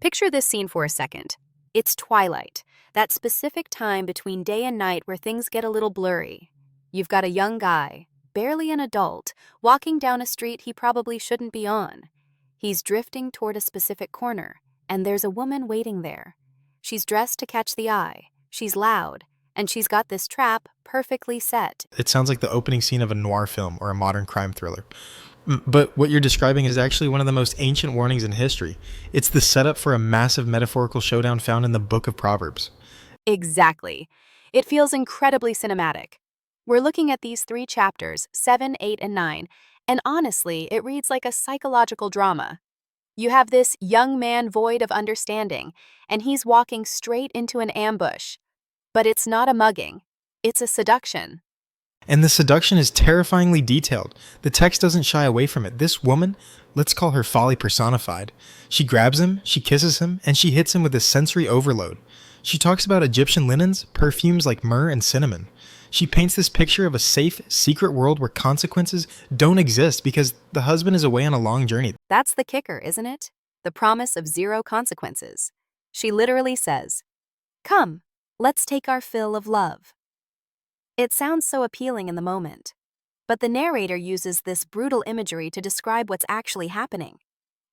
Picture this scene for a second. It's twilight, that specific time between day and night where things get a little blurry. You've got a young guy, barely an adult, walking down a street he probably shouldn't be on. He's drifting toward a specific corner, and there's a woman waiting there. She's dressed to catch the eye, she's loud, and she's got this trap perfectly set. It sounds like the opening scene of a noir film or a modern crime thriller. But what you're describing is actually one of the most ancient warnings in history. It's the setup for a massive metaphorical showdown found in the book of Proverbs. Exactly. It feels incredibly cinematic. We're looking at these 3 chapters, 7, 8, and 9, and honestly, it reads like a psychological drama. You have this young man void of understanding, and he's walking straight into an ambush. But it's not a mugging. It's a seduction. And the seduction is terrifyingly detailed. The text doesn't shy away from it. This woman, let's call her folly personified. She grabs him, she kisses him, and she hits him with a sensory overload. She talks about Egyptian linens, perfumes like myrrh and cinnamon. She paints this picture of a safe, secret world where consequences don't exist because the husband is away on a long journey. That's the kicker, isn't it? The promise of 0 consequences. She literally says, "Come, let's take our fill of love." It sounds so appealing in the moment, but the narrator uses this brutal imagery to describe what's actually happening.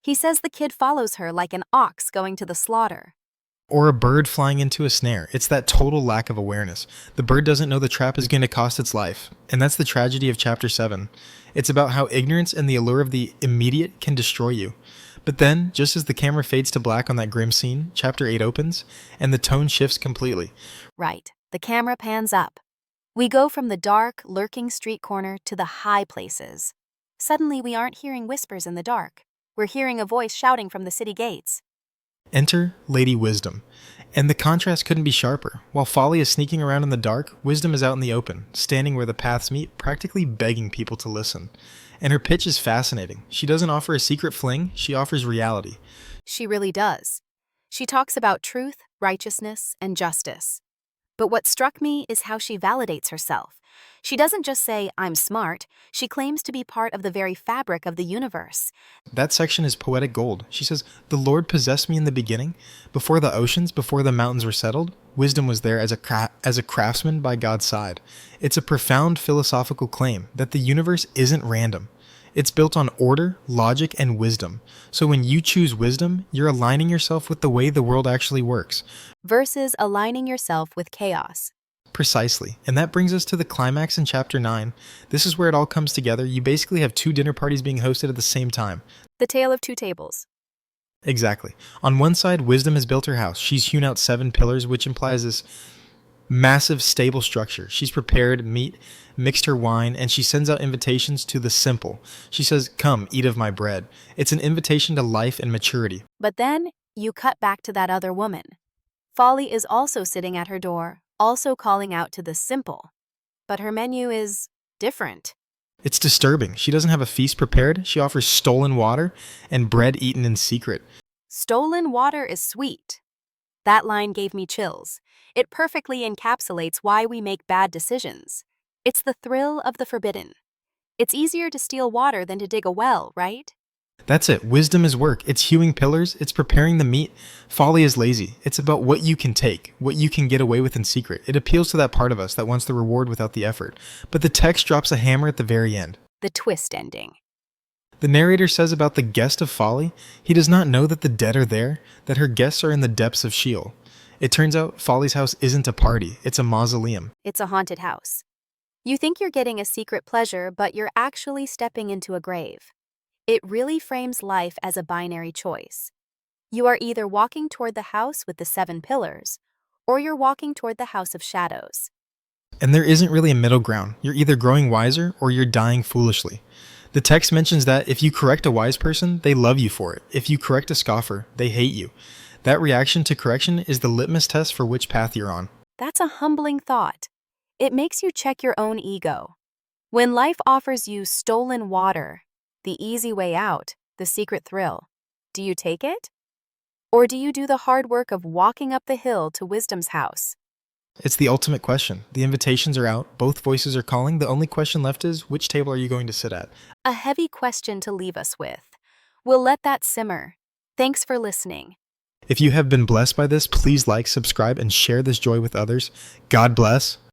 He says the kid follows her like an ox going to the slaughter. Or a bird flying into a snare. It's that total lack of awareness. The bird doesn't know the trap is going to cost its life. And that's the tragedy of chapter 7. It's about how ignorance and the allure of the immediate can destroy you. But then, just as the camera fades to black on that grim scene, chapter 8 opens, and the tone shifts completely. Right, the camera pans up. We go from the dark, lurking street corner to the high places. Suddenly, we aren't hearing whispers in the dark. We're hearing a voice shouting from the city gates. Enter Lady Wisdom. And the contrast couldn't be sharper. While Folly is sneaking around in the dark, Wisdom is out in the open, standing where the paths meet, practically begging people to listen. And her pitch is fascinating. She doesn't offer a secret fling, she offers reality. She really does. She talks about truth, righteousness, and justice. But what struck me is how she validates herself. She doesn't just say, "I'm smart," she claims to be part of the very fabric of the universe. That section is poetic gold. She says, "The Lord possessed me in the beginning. Before the oceans, before the mountains were settled, wisdom was there as a craftsman by God's side." It's a profound philosophical claim that the universe isn't random. It's built on order, logic, and wisdom. So when you choose wisdom, you're aligning yourself with the way the world actually works. Versus aligning yourself with chaos. Precisely. And that brings us to the climax in chapter 9. This is where it all comes together. You basically have 2 dinner parties being hosted at the same time. The tale of 2 tables. Exactly. On one side, Wisdom has built her house. She's hewn out 7 pillars, which implies this massive, stable structure. She's prepared meat, mixed her wine, and she sends out invitations to the simple. She says, "Come, eat of my bread." It's an invitation to life and maturity. But then, you cut back to that other woman. Folly is also sitting at her door, also calling out to the simple. But her menu is different. It's disturbing. She doesn't have a feast prepared. She offers stolen water and bread eaten in secret. Stolen water is sweet. That line gave me chills. It perfectly encapsulates why we make bad decisions. It's the thrill of the forbidden. It's easier to steal water than to dig a well, right? That's it. Wisdom is work. It's hewing pillars. It's preparing the meat. Folly is lazy. It's about what you can take, what you can get away with in secret. It appeals to that part of us that wants the reward without the effort. But the text drops a hammer at the very end. The twist ending. The narrator says about the guest of Folly, he does not know that the dead are there, that her guests are in the depths of Sheol. It turns out Folly's house isn't a party. It's a mausoleum. It's a haunted house. You think you're getting a secret pleasure, but you're actually stepping into a grave. It really frames life as a binary choice. You are either walking toward the house with the 7 pillars, or you're walking toward the house of shadows. And there isn't really a middle ground. You're either growing wiser or you're dying foolishly. The text mentions that if you correct a wise person, they love you for it. If you correct a scoffer, they hate you. That reaction to correction is the litmus test for which path you're on. That's a humbling thought. It makes you check your own ego. When life offers you stolen water, the easy way out, the secret thrill, do you take it? Or do you do the hard work of walking up the hill to wisdom's house? It's the ultimate question. The invitations are out, both voices are calling. The only question left is, which table are you going to sit at? A heavy question to leave us with. We'll let that simmer. Thanks for listening. If you have been blessed by this, please like, subscribe, and share this joy with others. God bless.